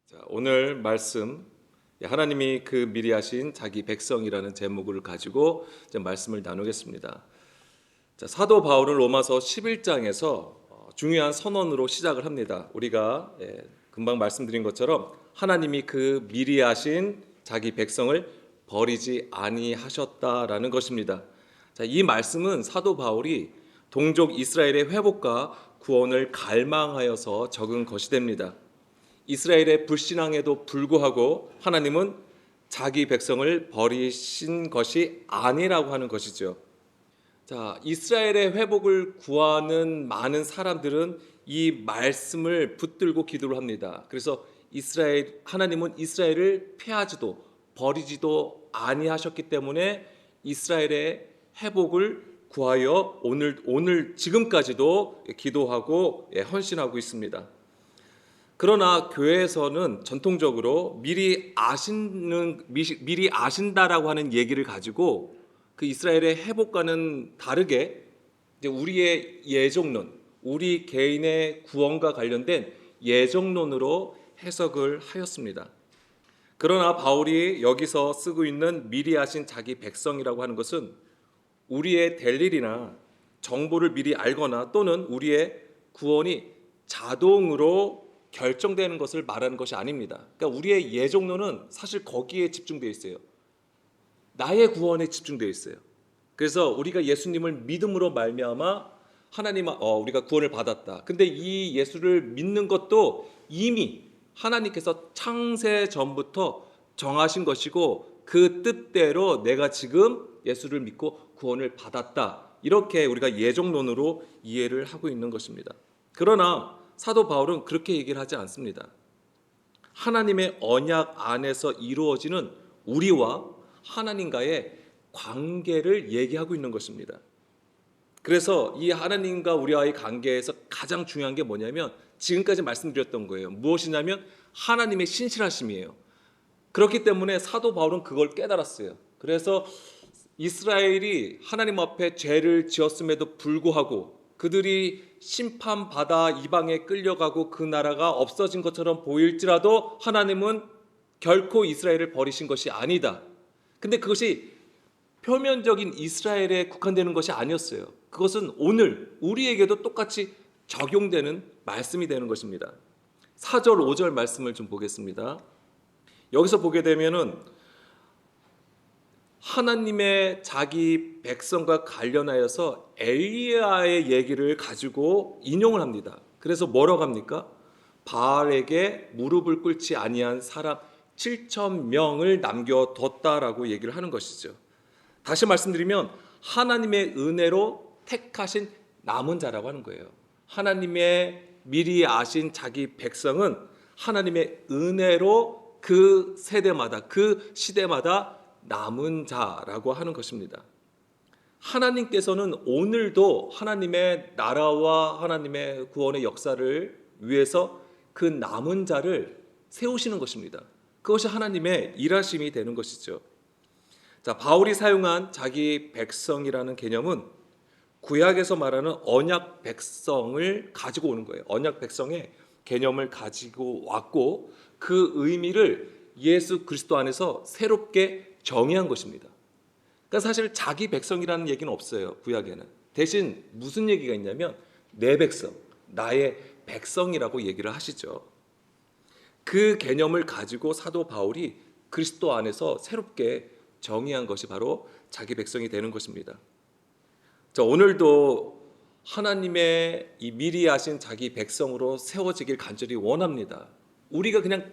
자, 오늘 말씀 하나님이 그 미리 하신 자기 백성이라는 제목을 가지고 이제 말씀을 나누겠습니다. 자, 사도 바울은 로마서 11장에서 중요한 선언으로 시작을 합니다. 우리가 금방 말씀드린 것처럼 하나님이 그 미리 하신 자기 백성을 버리지 아니하셨다라는 것입니다. 자, 이 말씀은 사도 바울이 동족 이스라엘의 회복과 구원을 갈망하여서 적은 것이 됩니다. 이스라엘의 불신앙에도 불구하고 하나님은 자기 백성을 버리신 것이 아니라고 하는 것이죠. 자, 이스라엘의 회복을 구하는 많은 사람들은 이 말씀을 붙들고 기도를 합니다. 그래서 하나님은 이스라엘을 패하지도 버리지도 아니하셨기 때문에 이스라엘의 회복을 구하여 오늘 지금까지도 기도하고 헌신하고 있습니다. 그러나 교회에서는 전통적으로 미리 아신다라고 하는 얘기를 가지고 그 이스라엘의 회복과는 다르게 이제 우리의 예정론, 우리 개인의 구원과 관련된 예정론으로 해석을 하였습니다. 그러나 바울이 여기서 쓰고 있는 미리 하신 자기 백성이라고 하는 것은 우리의 될 일이나 정보를 미리 알거나 또는 우리의 구원이 자동으로 결정되는 것을 말하는 것이 아닙니다. 그러니까 우리의 예정론은 사실 거기에 집중되어 있어요. 나의 구원에 집중되어 있어요. 그래서 우리가 예수님을 믿음으로 말미암아 우리가 구원을 받았다. 근데 이 예수를 믿는 것도 이미 하나님께서 창세 전부터 정하신 것이고 그 뜻대로 내가 지금 예수를 믿고 구원을 받았다. 이렇게 우리가 예정론으로 이해를 하고 있는 것입니다. 그러나 사도 바울은 그렇게 얘기를 하지 않습니다. 하나님의 언약 안에서 이루어지는 우리와 하나님과의 관계를 얘기하고 있는 것입니다. 그래서 이 하나님과 우리와의 관계에서 가장 중요한 게 뭐냐면 지금까지 말씀드렸던 거예요. 무엇이냐면 하나님의 신실하심이에요. 그렇기 때문에 사도 바울은 그걸 깨달았어요. 그래서 이스라엘이 하나님 앞에 죄를 지었음에도 불구하고 그들이 심판받아 이방에 끌려가고 그 나라가 없어진 것처럼 보일지라도 하나님은 결코 이스라엘을 버리신 것이 아니다. 근데 그것이 표면적인 이스라엘에 국한되는 것이 아니었어요. 그것은 오늘 우리에게도 똑같이 적용되는 말씀이 되는 것입니다. 4절 5절 말씀을 좀 보겠습니다. 여기서 보게 되면은 하나님의 자기 백성과 관련하여서 엘리야의 얘기를 가지고 인용을 합니다. 그래서 뭐라고 합니까? 바알에게 무릎을 꿇지 아니한 사람 7,000명을 남겨뒀다라고 얘기를 하는 것이죠. 다시 말씀드리면 하나님의 은혜로 택하신 남은 자라고 하는 거예요. 하나님의 미리 아신 자기 백성은 하나님의 은혜로 그 세대마다 그 시대마다 남은 자라고 하는 것입니다. 하나님께서는 오늘도 하나님의 나라와 하나님의 구원의 역사를 위해서 그 남은 자를 세우시는 것입니다. 그것이 하나님의 일하심이 되는 것이죠. 자, 바울이 사용한 자기 백성이라는 개념은 구약에서 말하는 언약 백성을 가지고 오는 거예요. 언약 백성의 개념을 가지고 왔고 그 의미를 예수 그리스도 안에서 새롭게 정의한 것입니다. 그러니까 사실 자기 백성이라는 얘기는 없어요. 구약에는. 대신 무슨 얘기가 있냐면 내 백성, 나의 백성이라고 얘기를 하시죠. 그 개념을 가지고 사도 바울이 그리스도 안에서 새롭게 정의한 것이 바로 자기 백성이 되는 것입니다. 자, 오늘도 하나님의 이 미리 하신 자기 백성으로 세워지길 간절히 원합니다. 우리가 그냥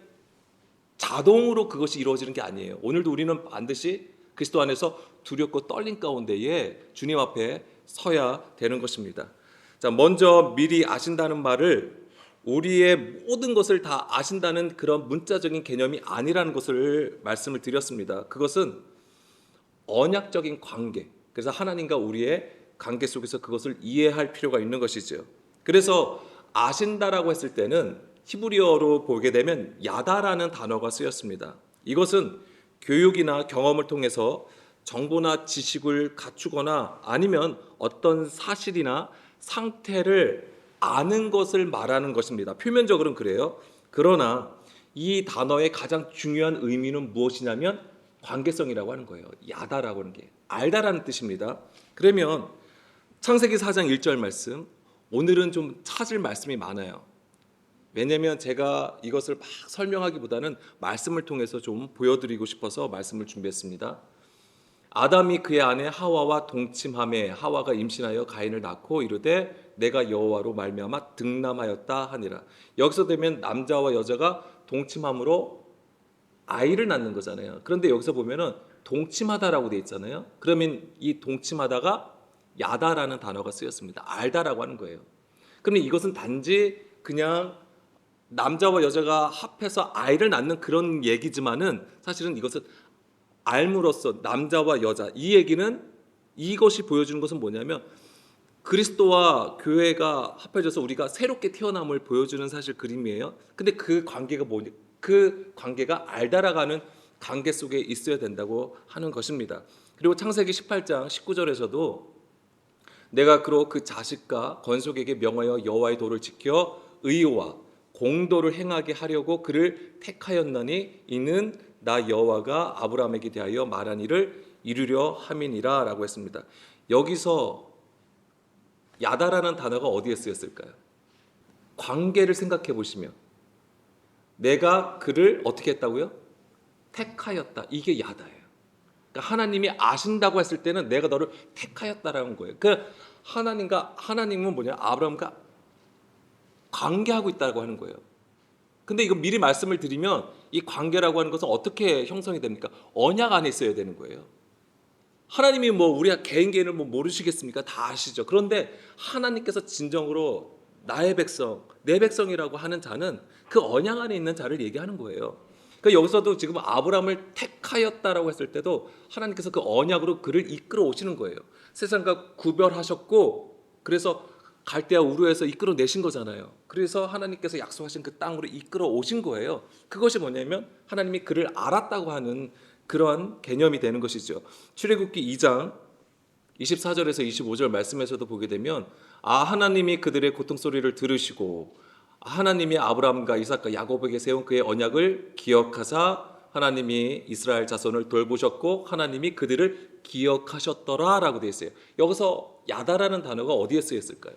자동으로 그것이 이루어지는 게 아니에요. 오늘도 우리는 반드시 그리스도 안에서 두렵고 떨림 가운데에 주님 앞에 서야 되는 것입니다. 자, 먼저 미리 아신다는 말을 우리의 모든 것을 다 아신다는 그런 문자적인 개념이 아니라는 것을 말씀을 드렸습니다. 그것은 언약적인 관계, 그래서 하나님과 우리의 관계 속에서 그것을 이해할 필요가 있는 것이죠. 그래서 아신다라고 했을 때는 히브리어로 보게 되면 야다라는 단어가 쓰였습니다. 이것은 교육이나 경험을 통해서 정보나 지식을 갖추거나 아니면 어떤 사실이나 상태를 아는 것을 말하는 것입니다. 표면적으로는 그래요. 그러나 이 단어의 가장 중요한 의미는 무엇이냐면 관계성이라고 하는 거예요. 야다라고 하는 게 알다라는 뜻입니다. 그러면 창세기 4장 1절 말씀, 오늘은 좀 찾을 말씀이 많아요. 왜냐하면 제가 이것을 막 설명하기보다는 말씀을 통해서 좀 보여드리고 싶어서 말씀을 준비했습니다. 아담이 그의 아내 하와와 동침하매 하와가 임신하여 가인을 낳고 이르되 내가 여호와로 말미암아 등남하였다 하니라. 여기서 되면 남자와 여자가 동침함으로 아이를 낳는 거잖아요. 그런데 여기서 보면은 동침하다라고 돼 있잖아요. 그러면 이 동침하다가 야다라는 단어가 쓰였습니다. 알다라고 하는 거예요. 그러면 이것은 단지 그냥 남자와 여자가 합해서 아이를 낳는 그런 얘기지만은 사실은 이것은 알므로써 남자와 여자, 이 얘기는 이것이 보여주는 것은 뭐냐면 그리스도와 교회가 합해져서 우리가 새롭게 태어남을 보여주는 사실 그림이에요. 근데 그 관계가 뭐냐? 그 관계가 알다라가는 관계 속에 있어야 된다고 하는 것입니다. 그리고 창세기 18장 19절에서도 내가 그로 그 자식과 건속에게 명하여 여호와의 도를 지켜 의와 공도를 행하게 하려고 그를 택하였나니 이는 나 여호와가 아브라함에게 대하여 말한 일을 이루려 함이니라 라고 했습니다. 여기서 야다라는 단어가 어디에 쓰였을까요? 관계를 생각해 보시면 내가 그를 어떻게 했다고요? 택하였다. 이게 야다예요. 그러니까 하나님이 아신다고 했을 때는 내가 너를 택하였다라는 거예요. 그러니까 하나님은 뭐냐? 아브라함과 관계하고 있다고 하는 거예요. 근데 이거 미리 말씀을 드리면 이 관계라고 하는 것은 어떻게 형성이 됩니까? 언약 안에 있어야 되는 거예요. 하나님이 우리가 개인을 모르시겠습니까? 다 아시죠. 그런데 하나님께서 진정으로 나의 백성, 내 백성이라고 하는 자는 그 언약 안에 있는 자를 얘기하는 거예요. 그러니까 여기서도 지금 아브라함을 택하였다라고 했을 때도 하나님께서 그 언약으로 그를 이끌어 오시는 거예요. 세상과 구별하셨고 그래서 갈대아 우르에서 이끌어 내신 거잖아요. 그래서 하나님께서 약속하신 그 땅으로 이끌어 오신 거예요. 그것이 뭐냐면 하나님이 그를 알았다고 하는 그러한 개념이 되는 것이죠. 출애굽기 2장 24절에서 25절 말씀에서도 보게 되면 하나님이 그들의 고통 소리를 들으시고 하나님이 아브라함과 이삭과 야곱에게 세운 그의 언약을 기억하사 하나님이 이스라엘 자손을 돌보셨고 하나님이 그들을 기억하셨더라라고 되어 있어요. 여기서 야다라는 단어가 어디에 쓰였을까요?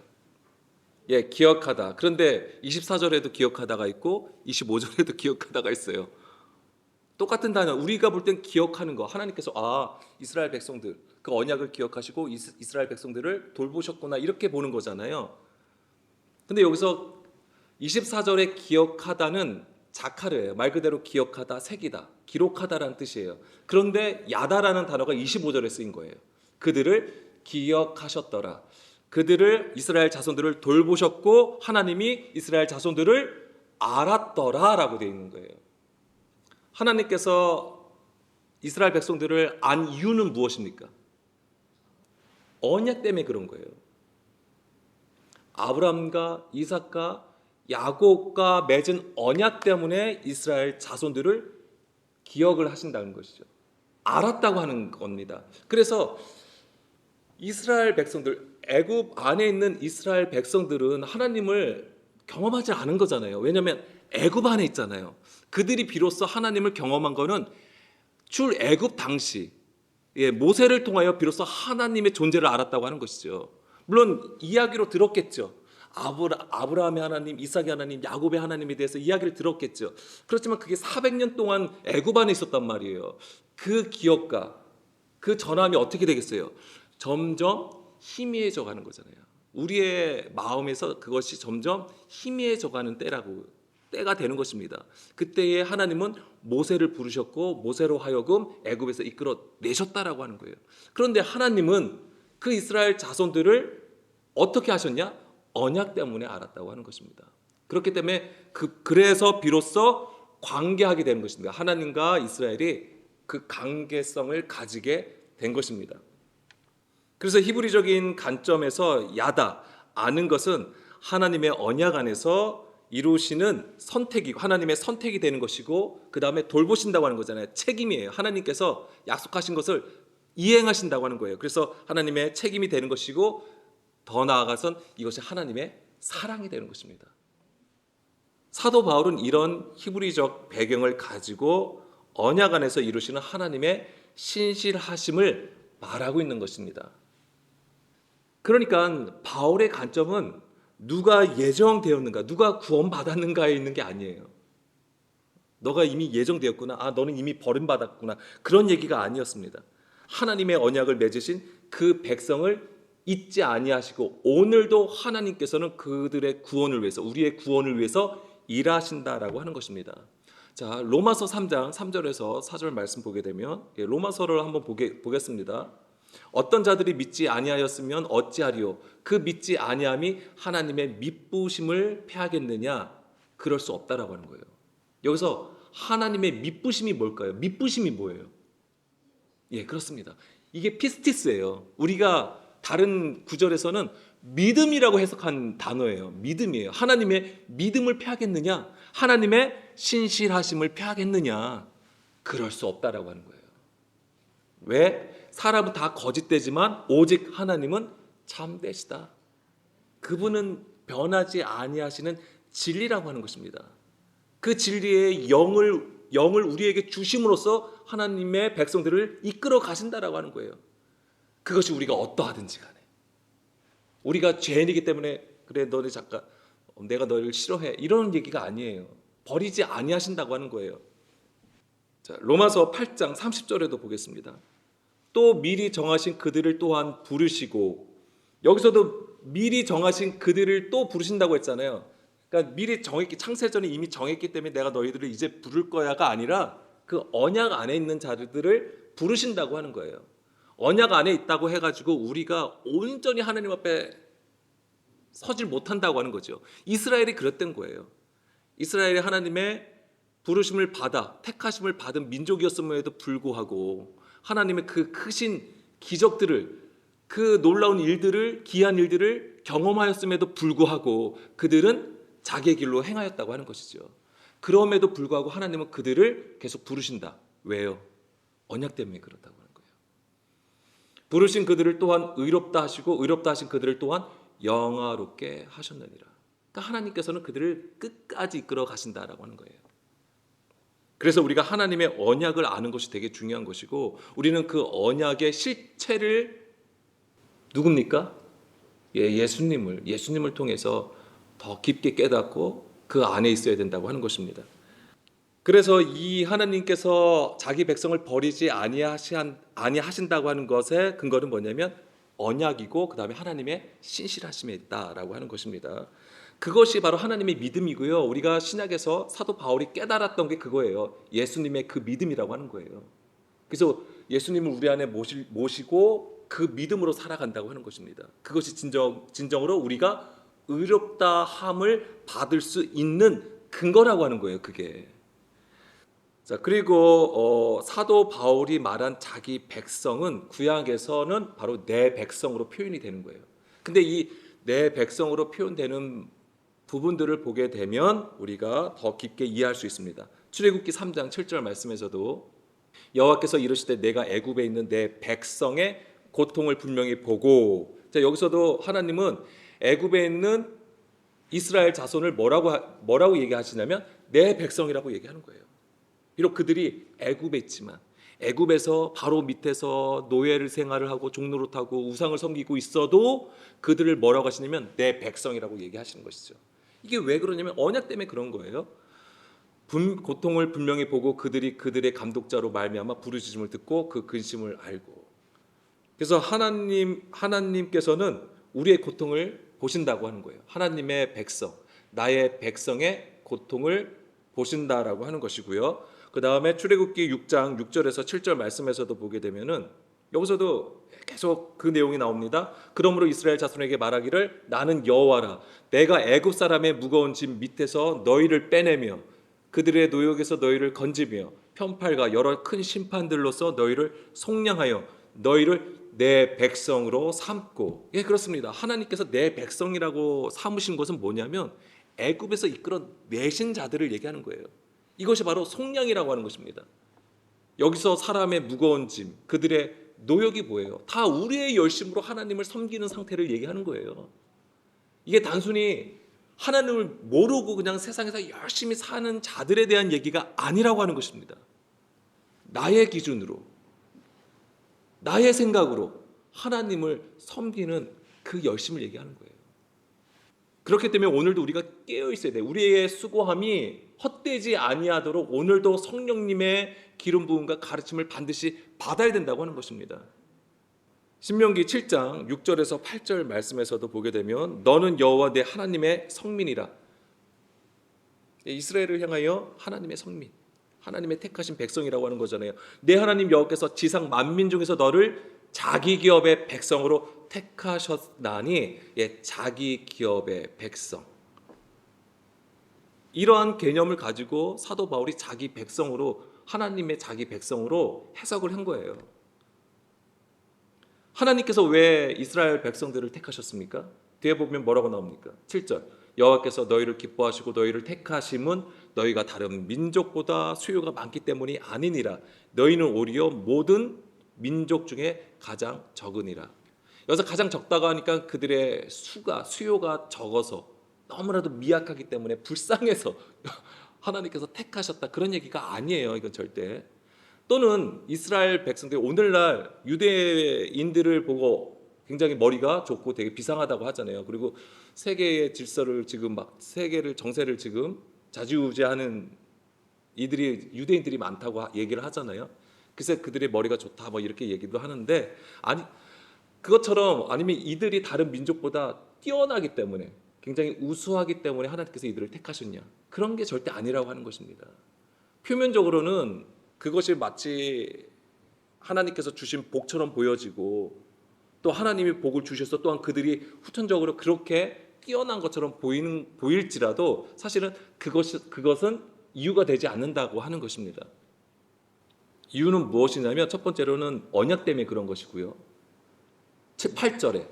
기억하다. 그런데 24절에도 기억하다가 있고 25절에도 기억하다가 있어요. 똑같은 단어. 우리가 볼 땐 기억하는 거. 하나님께서 이스라엘 백성들 그 언약을 기억하시고 이스라엘 백성들을 돌보셨구나 이렇게 보는 거잖아요. 근데 여기서 24절에 기억하다는 자카르예요. 말 그대로 기억하다, 새기다, 기록하다라는 뜻이에요. 그런데 야다라는 단어가 25절에 쓰인 거예요. 그들을 기억하셨더라. 그들을 이스라엘 자손들을 돌보셨고 하나님이 이스라엘 자손들을 알았더라라고 되어 있는 거예요. 하나님께서 이스라엘 백성들을 안 이유는 무엇입니까? 언약 때문에 그런 거예요. 아브라함과 이삭과 야곱과 맺은 언약 때문에 이스라엘 자손들을 기억을 하신다는 것이죠. 알았다고 하는 겁니다. 그래서 이스라엘 백성들, 애굽 안에 있는 이스라엘 백성들은 하나님을 경험하지 않은 거잖아요. 왜냐하면 애굽 안에 있잖아요. 그들이 비로소 하나님을 경험한 거는 출애굽 당시 모세를 통하여 비로소 하나님의 존재를 알았다고 하는 것이죠. 물론 이야기로 들었겠죠. 아브라함의 하나님, 이삭의 하나님, 야곱의 하나님에 대해서 이야기를 들었겠죠. 그렇지만 그게 400년 동안 애굽 안에 있었단 말이에요. 그 기억과 그 전함이 어떻게 되겠어요? 점점 희미해져 가는 거잖아요. 우리의 마음에서 그것이 점점 희미해져 가는 때가 되는 것입니다. 그때에 하나님은 모세를 부르셨고 모세로 하여금 애굽에서 이끌어 내셨다라고 하는 거예요. 그런데 하나님은 그 이스라엘 자손들을 어떻게 하셨냐? 언약 때문에 알았다고 하는 것입니다. 그렇기 때문에 그래서 비로소 관계하게 되는 것입니다. 하나님과 이스라엘이 그 관계성을 가지게 된 것입니다. 그래서 히브리적인 관점에서 야다, 아는 것은 하나님의 언약 안에서 이루시는 선택이 하나님의 선택이 되는 것이고 그 다음에 돌보신다고 하는 거잖아요. 책임이에요. 하나님께서 약속하신 것을 이행하신다고 하는 거예요. 그래서 하나님의 책임이 되는 것이고 더 나아가선 이것이 하나님의 사랑이 되는 것입니다. 사도 바울은 이런 히브리적 배경을 가지고 언약 안에서 이루시는 하나님의 신실하심을 말하고 있는 것입니다. 그러니까 바울의 관점은 누가 예정되었는가, 누가 구원받았는가에 있는 게 아니에요. 너가 이미 예정되었구나, 너는 이미 버림받았구나, 그런 얘기가 아니었습니다. 하나님의 언약을 맺으신 그 백성을 잊지 아니하시고 오늘도 하나님께서는 그들의 구원을 위해서, 우리의 구원을 위해서 일하신다라고 하는 것입니다. 자, 로마서 3장 3절에서 4절 말씀 보게 되면, 로마서를 한번 보겠습니다. 어떤 자들이 믿지 아니하였으면 어찌하리요? 그 믿지 아니함이 하나님의 미쁘심을 패하겠느냐? 그럴 수 없다라고 하는 거예요. 여기서 하나님의 미쁘심이 뭘까요? 미쁘심이 뭐예요? 예, 그렇습니다. 이게 피스티스예요. 우리가 다른 구절에서는 믿음이라고 해석한 단어예요. 믿음이에요. 하나님의 믿음을 패하겠느냐? 하나님의 신실하심을 패하겠느냐? 그럴 수 없다라고 하는 거예요. 왜? 사람은 다 거짓되지만 오직 하나님은 참되시다. 그분은 변하지 아니하시는 진리라고 하는 것입니다. 그 진리의 영을 우리에게 주심으로써 하나님의 백성들을 이끌어 가신다라고 하는 거예요. 그것이 우리가 어떠하든지 간에. 우리가 죄인이기 때문에 그래 너네 잠깐 내가 너를 싫어해 이런 얘기가 아니에요. 버리지 아니하신다고 하는 거예요. 자, 로마서 8장 30절에도 보겠습니다. 또 미리 정하신 그들을 또한 부르시고, 여기서도 미리 정하신 그들을 또 부르신다고 했잖아요. 그러니까 미리 정했기, 창세전에 이미 정했기 때문에 내가 너희들을 이제 부를 거야가 아니라 그 언약 안에 있는 자들을 부르신다고 하는 거예요. 언약 안에 있다고 해가지고 우리가 온전히 하나님 앞에 서질 못한다고 하는 거죠. 이스라엘이 그랬던 거예요. 이스라엘이 하나님의 부르심을 받아 택하심을 받은 민족이었음에도 불구하고 하나님의 그 크신 기적들을, 그 놀라운 일들을, 귀한 일들을 경험하였음에도 불구하고 그들은 자기의 길로 행하였다고 하는 것이죠. 그럼에도 불구하고 하나님은 그들을 계속 부르신다. 왜요? 언약 때문에 그렇다고 하는 거예요. 부르신 그들을 또한 의롭다 하시고 의롭다 하신 그들을 또한 영화롭게 하셨느니라. 그러니까 하나님께서는 그들을 끝까지 이끌어 가신다라고 하는 거예요. 그래서 우리가 하나님의 언약을 아는 것이 되게 중요한 것이고, 우리는 그 언약의 실체를 누굽니까? 예수님을 통해서 더 깊게 깨닫고 그 안에 있어야 된다고 하는 것입니다. 그래서 이 하나님께서 자기 백성을 버리지 아니하신다고 하는 것의 근거는 뭐냐면 언약이고 그 다음에 하나님의 신실하심에 있다라고 하는 것입니다. 그것이 바로 하나님의 믿음이고요. 우리가 신약에서 사도 바울이 깨달았던 게 그거예요. 예수님의 그 믿음이라고 하는 거예요. 그래서 예수님을 우리 안에 모시고 그 믿음으로 살아간다고 하는 것입니다. 그것이 진정으로 우리가 의롭다 함을 받을 수 있는 근거라고 하는 거예요. 그게. 자, 그리고 사도 바울이 말한 자기 백성은 구약에서는 바로 내 백성으로 표현이 되는 거예요. 근데 이 내 백성으로 표현되는 부분들을 보게 되면 우리가 더 깊게 이해할 수 있습니다. 출애굽기 3장 7절 말씀에서도 여호와께서 이르시되 내가 애굽에 있는 내 백성의 고통을 분명히 보고, 자, 여기서도 하나님은 애굽에 있는 이스라엘 자손을 뭐라고 얘기하시냐면 내 백성이라고 얘기하는 거예요. 비록 그들이 애굽에 있지만 애굽에서 바로 밑에서 노예를 생활을 하고 종노릇하고 우상을 섬기고 있어도 그들을 뭐라고 하시냐면 내 백성이라고 얘기하시는 것이죠. 이게 왜 그러냐면 언약 때문에 그런 거예요. 고통을 분명히 보고 그들의 감독자로 말미암아 부르짖음을 듣고 그 근심을 알고. 그래서 하나님께서는 우리의 고통을 보신다고 하는 거예요. 하나님의 백성, 나의 백성의 고통을 보신다라고 하는 것이고요. 그 다음에 출애굽기 6장 6절에서 7절 말씀에서도 보게 되면은 여기서도 계속 그 내용이 나옵니다. 그러므로 이스라엘 자손에게 말하기를 나는 여호와라. 내가 애굽 사람의 무거운 짐 밑에서 너희를 빼내며 그들의 노역에서 너희를 건지며 편팔과 여러 큰 심판들로서 너희를 속량하여 너희를 내 백성으로 삼고. 예, 그렇습니다. 하나님께서 내 백성이라고 삼으신 것은 뭐냐면 애굽에서 이끌어 내신 자들을 얘기하는 거예요. 이것이 바로 속량이라고 하는 것입니다. 여기서 사람의 무거운 짐, 그들의 노역이 뭐예요? 다 우리의 열심으로 하나님을 섬기는 상태를 얘기하는 거예요. 이게 단순히 하나님을 모르고 그냥 세상에서 열심히 사는 자들에 대한 얘기가 아니라고 하는 것입니다. 나의 기준으로, 나의 생각으로 하나님을 섬기는 그 열심을 얘기하는 거예요. 그렇기 때문에 오늘도 우리가 깨어 있어야 돼요. 우리의 수고함이 헛되지 아니하도록 오늘도 성령님의 기름 부음과 가르침을 반드시 받아야 된다고 하는 것입니다. 신명기 7장 6절에서 8절 말씀에서도 보게 되면 너는 여호와 내 하나님의 성민이라. 이스라엘을 향하여 하나님의 성민, 하나님의 택하신 백성이라고 하는 거잖아요. 내 하나님 여호와께서 지상 만민 중에서 너를 자기 기업의 백성으로 택하셨나니, 자기 기업의 백성. 이러한 개념을 가지고 사도 바울이 자기 백성으로, 하나님의 자기 백성으로 해석을 한 거예요. 하나님께서 왜 이스라엘 백성들을 택하셨습니까? 뒤에 보면 뭐라고 나옵니까? 7절 여호와께서 너희를 기뻐하시고 너희를 택하심은 너희가 다른 민족보다 수요가 많기 때문이 아니니라. 너희는 오히려 모든 민족 중에 가장 적으니라. 여기서 가장 적다고 하니까 그들의 수요가 적어서 너무나도 미약하기 때문에 불쌍해서 하나님께서 택하셨다, 그런 얘기가 아니에요. 이건 절대. 또는 이스라엘 백성들이 오늘날 유대인들을 보고 굉장히 머리가 좁고 되게 비상하다고 하잖아요. 그리고 세계의 질서를 지금 막 세계를 정세를 지금 좌지우지하는 이들이 유대인들이 많다고 얘기를 하잖아요. 그래서 그들의 머리가 좋다 뭐 이렇게 얘기도 하는데, 아니 그것처럼 아니면 이들이 다른 민족보다 뛰어나기 때문에 굉장히 우수하기 때문에 하나님께서 이들을 택하셨냐, 그런 게 절대 아니라고 하는 것입니다. 표면적으로는 그것이 마치 하나님께서 주신 복처럼 보여지고 또 하나님이 복을 주셔서 또한 그들이 후천적으로 그렇게 뛰어난 것처럼 보일지라도 사실은 그것은 이유가 되지 않는다고 하는 것입니다. 이유는 무엇이냐면 첫 번째로는 언약 때문에 그런 것이고요. 8절에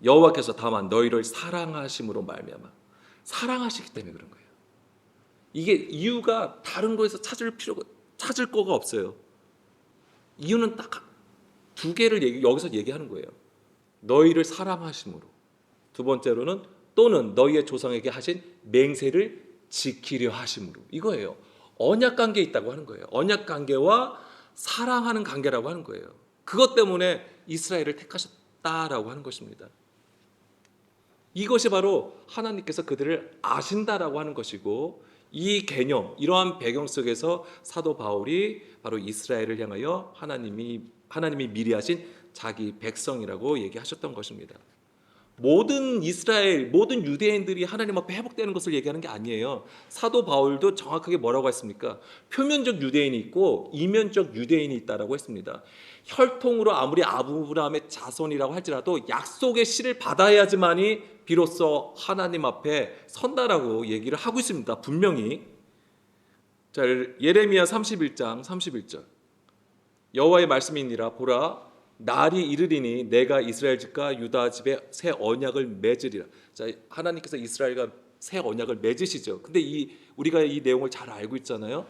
여호와께서 다만 너희를 사랑하심으로 말미암아, 사랑하시기 때문에 그런 거예요. 이게 이유가 다른 거에서 찾을 거가 없어요. 이유는 딱 두 개를 여기서 얘기하는 거예요. 너희를 사랑하심으로, 두 번째로는 또는 너희의 조상에게 하신 맹세를 지키려 하심으로, 이거예요. 언약 관계에 있다고 하는 거예요. 언약 관계와 사랑하는 관계라고 하는 거예요. 그것 때문에 이스라엘을 택하셨다라고 하는 것입니다. 이것이 바로 하나님께서 그들을 아신다라고 하는 것이고, 이 개념, 이러한 배경 속에서 사도 바울이 바로 이스라엘을 향하여 하나님이 미리 하신 자기 백성이라고 얘기하셨던 것입니다. 모든 유대인들이 하나님 앞에 회복되는 것을 얘기하는 게 아니에요. 사도 바울도 정확하게 뭐라고 했습니까? 표면적 유대인이 있고 이면적 유대인이 있다라고 했습니다. 혈통으로 아무리 아브라함의 자손이라고 할지라도 약속의 씨를 받아야지만이 비로소 하나님 앞에 선다라고 얘기를 하고 있습니다. 분명히. 자, 예레미야 31장 31절 여호와의 말씀이니라. 보라, 날이 이르리니 내가 이스라엘 집과 유다 집에 새 언약을 맺으리라. 자, 하나님께서 이스라엘과 새 언약을 맺으시죠. 근데 우리가 이 내용을 잘 알고 있잖아요.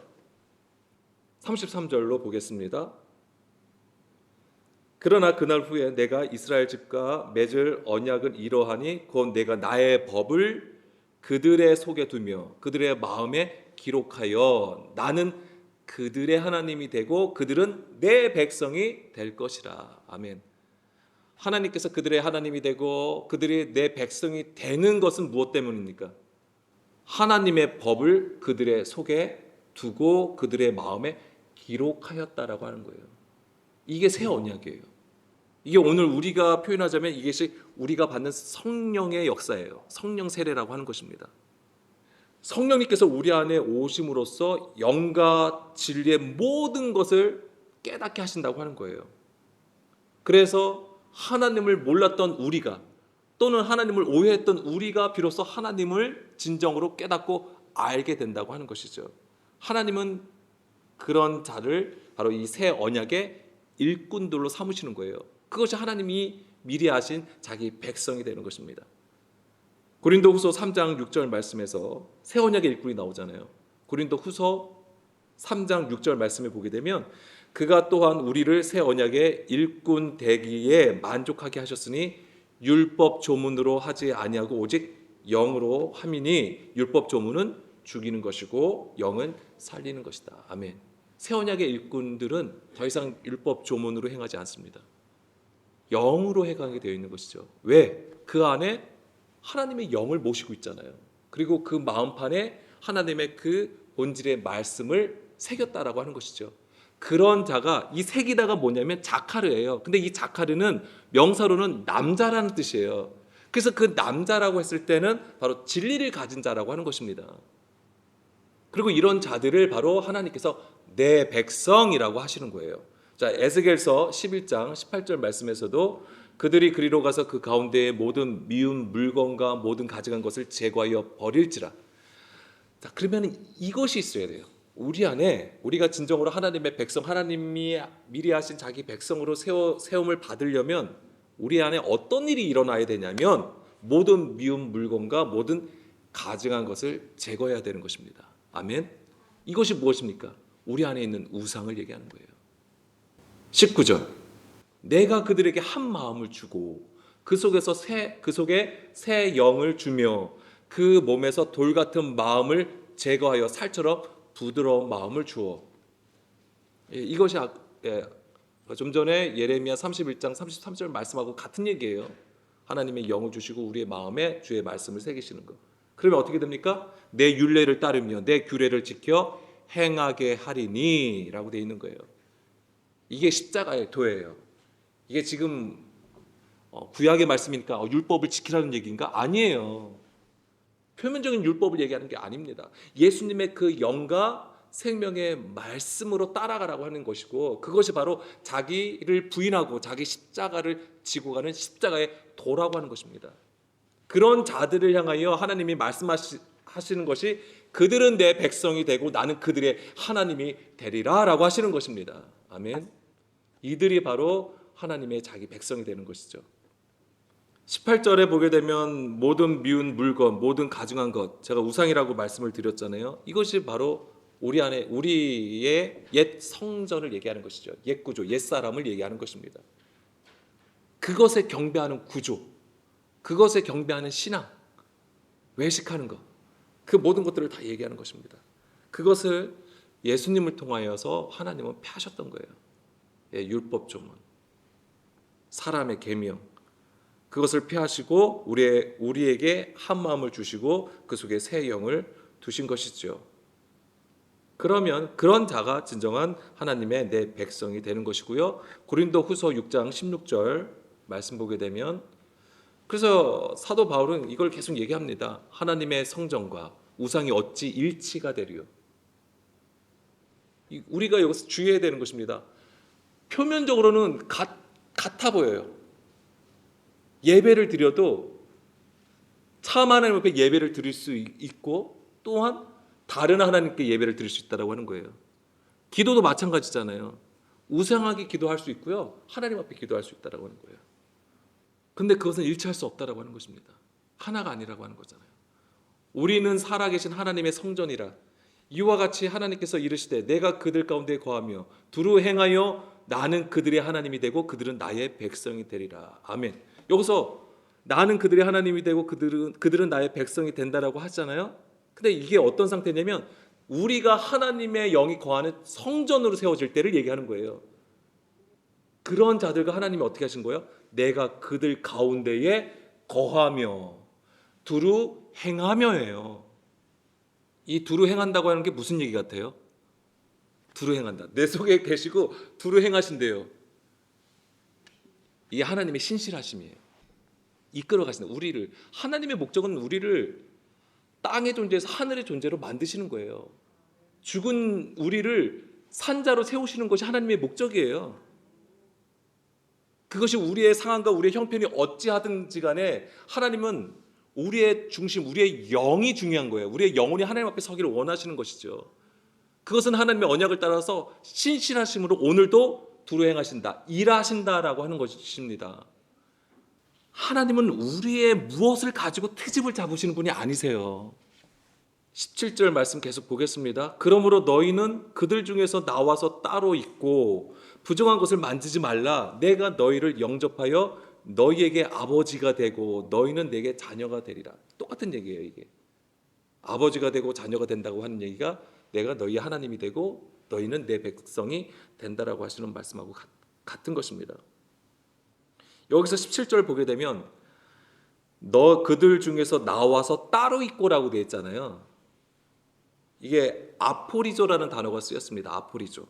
33절로 보겠습니다. 그러나 그날 후에 내가 이스라엘 집과 맺을 언약은 이러하니 곧 내가 나의 법을 그들의 속에 두며 그들의 마음에 기록하여 나는 그들의 하나님이 되고 그들은 내 백성이 될 것이라. 아멘. 하나님께서 그들의 하나님이 되고 그들이 내 백성이 되는 것은 무엇 때문입니까? 하나님의 법을 그들의 속에 두고 그들의 마음에 기록하였다라고 하는 거예요. 이게 새 언약이에요. 이게 오늘 우리가 표현하자면 이것이 우리가 받는 성령의 역사예요. 성령 세례라고 하는 것입니다. 성령님께서 우리 안에 오심으로써 영과 진리의 모든 것을 깨닫게 하신다고 하는 거예요. 그래서 하나님을 몰랐던 우리가 또는 하나님을 오해했던 우리가 비로소 하나님을 진정으로 깨닫고 알게 된다고 하는 것이죠. 하나님은 그런 자를 바로 이 새 언약의 일꾼들로 삼으시는 거예요. 그것이 하나님이 미리 하신 자기 백성이 되는 것입니다. 고린도후서 3장 6절 말씀에서 새 언약의 일꾼이 나오잖아요. 고린도후서 3장 6절 말씀을 보게 되면 그가 또한 우리를 새 언약의 일꾼 되기에 만족하게 하셨으니 율법 조문으로 하지 아니하고 오직 영으로 함이니 율법 조문은 죽이는 것이고 영은 살리는 것이다. 아멘. 새 언약의 일꾼들은 더 이상 율법 조문으로 행하지 않습니다. 영으로 행하게 되어 있는 것이죠. 왜? 그 안에 하나님의 영을 모시고 있잖아요. 그리고 그 마음판에 하나님의 그 본질의 말씀을 새겼다라고 하는 것이죠. 그런 자가, 이 새기다가 뭐냐면 자카르예요. 근데 이 자카르는 명사로는 남자라는 뜻이에요. 그래서 그 남자라고 했을 때는 바로 진리를 가진 자라고 하는 것입니다. 그리고 이런 자들을 바로 하나님께서 내 백성이라고 하시는 거예요. 자, 에스겔서 11장 18절 말씀에서도 그들이 그리로 가서 그 가운데의 모든 미운 물건과 모든 가져간 것을 제거하여 버릴지라. 자, 그러면 이것이 있어야 돼요. 우리 안에, 우리가 진정으로 하나님의 백성, 하나님이 미리 하신 자기 백성으로 세움을 받으려면 우리 안에 어떤 일이 일어나야 되냐면 모든 미운 물건과 모든 가증한 것을 제거해야 되는 것입니다. 아멘. 이것이 무엇입니까? 우리 안에 있는 우상을 얘기하는 거예요. 19절. 내가 그들에게 한 마음을 주고 그 속에 새 영을 주며 그 몸에서 돌 같은 마음을 제거하여 살처럼 부드러운 마음을 주어. 이것이 좀 전에 예레미야 31장 33절 말씀하고 같은 얘기예요. 하나님의 영을 주시고 우리의 마음에 주의 말씀을 새기시는 것. 그러면 어떻게 됩니까? 내 율례를 따르며 내 규례를 지켜 행하게 하리니 라고 되어 있는 거예요. 이게 십자가의 도예요. 이게 지금 구약의 말씀이니까 율법을 지키라는 얘기인가? 아니에요. 표면적인 율법을 얘기하는 게 아닙니다. 예수님의 그 영과 생명의 말씀으로 따라가라고 하는 것이고, 그것이 바로 자기를 부인하고 자기 십자가를 지고 가는 십자가의 도라고 하는 것입니다. 그런 자들을 향하여 하나님이 말씀하시는 것이 그들은 내 백성이 되고 나는 그들의 하나님이 되리라 라고 하시는 것입니다. 아멘. 이들이 바로 하나님의 자기 백성이 되는 것이죠. 18절에 보게 되면 모든 미운 물건, 모든 가증한 것, 제가 우상이라고 말씀을 드렸잖아요. 이것이 바로 우리 안에 우리의 옛 성전을 얘기하는 것이죠. 옛 구조, 옛 사람을 얘기하는 것입니다. 그것에 경배하는 구조, 그것에 경배하는 신앙, 외식하는 것, 그 모든 것들을 다 얘기하는 것입니다. 그것을 예수님을 통하여서 하나님은 펴셨던 거예요. 율법 조문, 사람의 계명, 그것을 폐하시고 우리에게 한 마음을 주시고 그 속에 새 영을 두신 것이죠. 그러면 그런 자가 진정한 하나님의 내 백성이 되는 것이고요. 고린도후서 6장 16절 말씀 보게 되면, 그래서 사도 바울은 이걸 계속 얘기합니다. 하나님의 성전과 우상이 어찌 일치가 되리요. 우리가 여기서 주의해야 되는 것입니다. 표면적으로는 같아 보여요. 예배를 드려도 참 하나님 앞에 예배를 드릴 수 있고 또한 다른 하나님께 예배를 드릴 수 있다고 하는 거예요. 기도도 마찬가지잖아요. 우상하게 기도할 수 있고요, 하나님 앞에 기도할 수 있다고 하는 거예요. 근데 그것은 일치할 수 없다고 하는 것입니다. 하나가 아니라고 하는 거잖아요. 우리는 살아계신 하나님의 성전이라. 이와 같이 하나님께서 이르시되 내가 그들 가운데 거하며 두루 행하여 나는 그들의 하나님이 되고 그들은 나의 백성이 되리라. 아멘. 여기서 나는 그들의 하나님이 되고 그들은 나의 백성이 된다라고 하잖아요. 근데 이게 어떤 상태냐면 우리가 하나님의 영이 거하는 성전으로 세워질 때를 얘기하는 거예요. 그런 자들과 하나님이 어떻게 하신 거예요? 내가 그들 가운데에 거하며 두루 행하며예요. 이 두루 행한다고 하는 게 무슨 얘기 같아요? 두루 행한다. 내 속에 계시고 두루 행하신대요. 이게 하나님의 신실하심이에요. 이끌어 가시는 우리를, 하나님의 목적은 우리를 땅의 존재에서 하늘의 존재로 만드시는 거예요. 죽은 우리를 산자로 세우시는 것이 하나님의 목적이에요. 그것이 우리의 상황과 우리의 형편이 어찌하든지 간에 하나님은 우리의 중심, 우리의 영이 중요한 거예요. 우리의 영혼이 하나님 앞에 서기를 원하시는 것이죠. 그것은 하나님의 언약을 따라서 신실하심으로 오늘도 두루 행하신다, 일하신다라고 하는 것입니다. 하나님은 우리의 무엇을 가지고 트집을 잡으시는 분이 아니세요. 17절 말씀 계속 보겠습니다. 그러므로 너희는 그들 중에서 나와서 따로 있고 부정한 것을 만지지 말라. 내가 너희를 영접하여 너희에게 아버지가 되고 너희는 내게 자녀가 되리라. 똑같은 얘기예요. 이게 아버지가 되고 자녀가 된다고 하는 얘기가 내가 너희 하나님이 되고 너희는 내 백성이 된다라고 하시는 말씀하고 같은 것입니다. 여기서 17절 보게 되면 너 그들 중에서 나와서 따로 있고라고 되어 있잖아요. 이게 아포리조라는 단어가 쓰였습니다. 아포리조.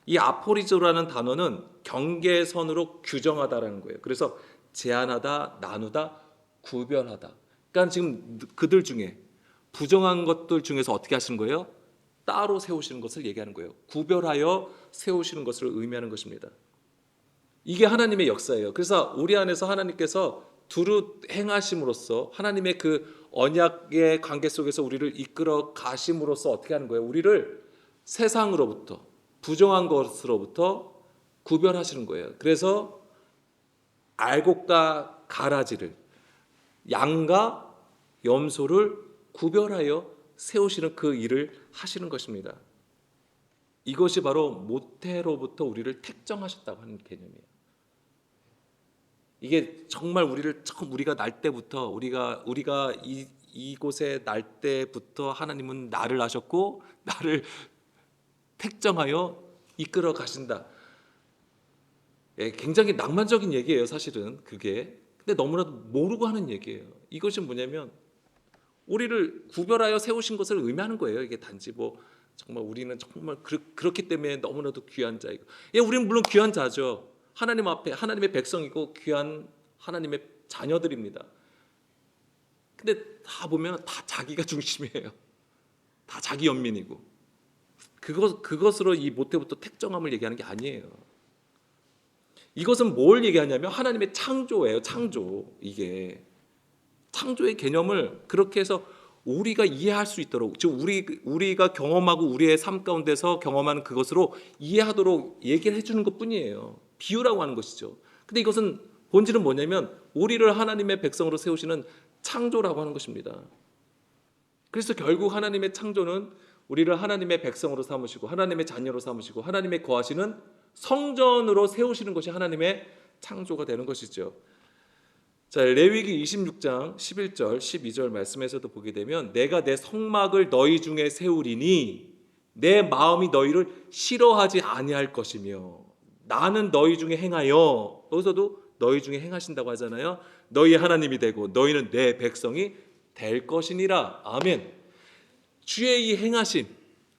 이 아포리조라는 단어는 경계선으로 규정하다라는 거예요. 그래서 제한하다, 나누다, 구별하다. 그러니까 지금 그들 중에 부정한 것들 중에서 어떻게 하시는 거예요? 따로 세우시는 것을 얘기하는 거예요. 구별하여 세우시는 것을 의미하는 것입니다. 이게 하나님의 역사예요. 그래서 우리 안에서 하나님께서 두루 행하심으로써 하나님의 그 언약의 관계 속에서 우리를 이끌어 가심으로써 어떻게 하는 거예요? 우리를 세상으로부터 부정한 것으로부터 구별하시는 거예요. 그래서 알곡과 가라지를 양과 염소를 구별하여 세우시는 그 일을 하시는 것입니다. 이것이 바로 모태로부터 우리를 택정하셨다고 하는 개념이에요. 이게 정말 우리가 날 때부터 우리가 이곳에 날 때부터 하나님은 나를 아셨고 나를 택정하여 이끌어 가신다. 예, 굉장히 낭만적인 얘기예요, 사실은 그게. 근데 너무나도 모르고 하는 얘기예요. 이것이 뭐냐면 우리를 구별하여 세우신 것을 의미하는 거예요. 이게 단지 정말 우리는 정말 그렇기 때문에 너무나도 귀한 자이고. 예, 우리는 물론 귀한 자죠. 하나님 앞에 하나님의 백성이고 귀한 하나님의 자녀들입니다. 근데 다 보면 다 자기가 중심이에요. 다 자기 연민이고. 그것으로 이 모태부터 택정함을 얘기하는 게 아니에요. 이것은 뭘 얘기하냐면 하나님의 창조예요. 창조. 이게 창조의 개념을 그렇게 해서 우리가 이해할 수 있도록, 즉 우리가 경험하고 우리의 삶 가운데서 경험하는 그것으로 이해하도록 얘기를 해주는 것뿐이에요. 비유라고 하는 것이죠. 근데 이것은 본질은 뭐냐면 우리를 하나님의 백성으로 세우시는 창조라고 하는 것입니다. 그래서 결국 하나님의 창조는 우리를 하나님의 백성으로 삼으시고 하나님의 자녀로 삼으시고 하나님의 거하시는 성전으로 세우시는 것이 하나님의 창조가 되는 것이죠. 자, 레위기 26장 11절 12절 말씀에서도 보게 되면 내가 내 성막을 너희 중에 세우리니 내 마음이 너희를 싫어하지 아니할 것이며 나는 너희 중에 행하여, 여기서도 너희 중에 행하신다고 하잖아요. 너희 하나님이 되고 너희는 내 백성이 될 것이니라. 아멘. 주의 이 행하심,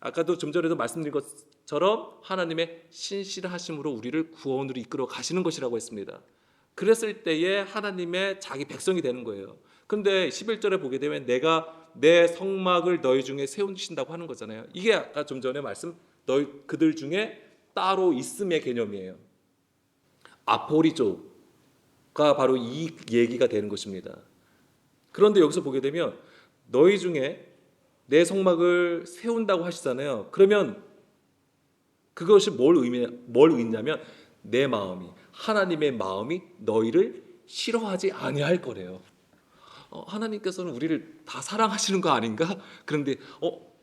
아까도 좀 전에도 말씀드린 것처럼 하나님의 신실하심으로 우리를 구원으로 이끌어 가시는 것이라고 했습니다. 그랬을 때에 하나님의 자기 백성이 되는 거예요. 그런데 11절에 보게 되면 내가 내 성막을 너희 중에 세우신다고 하는 거잖아요. 이게 아까 좀 전에 말씀 그들 중에 따로 있음의 개념이에요. 아포리조가 바로 이 얘기가 되는 것입니다. 그런데 여기서 보게 되면 너희 중에 내 성막을 세운다고 하시잖아요. 그러면 그것이 뭘 의미냐면 내 마음이, 하나님의 마음이 너희를 싫어하지 아니할 거래요. 하나님께서는 우리를 다 사랑하시는 거 아닌가? 그런데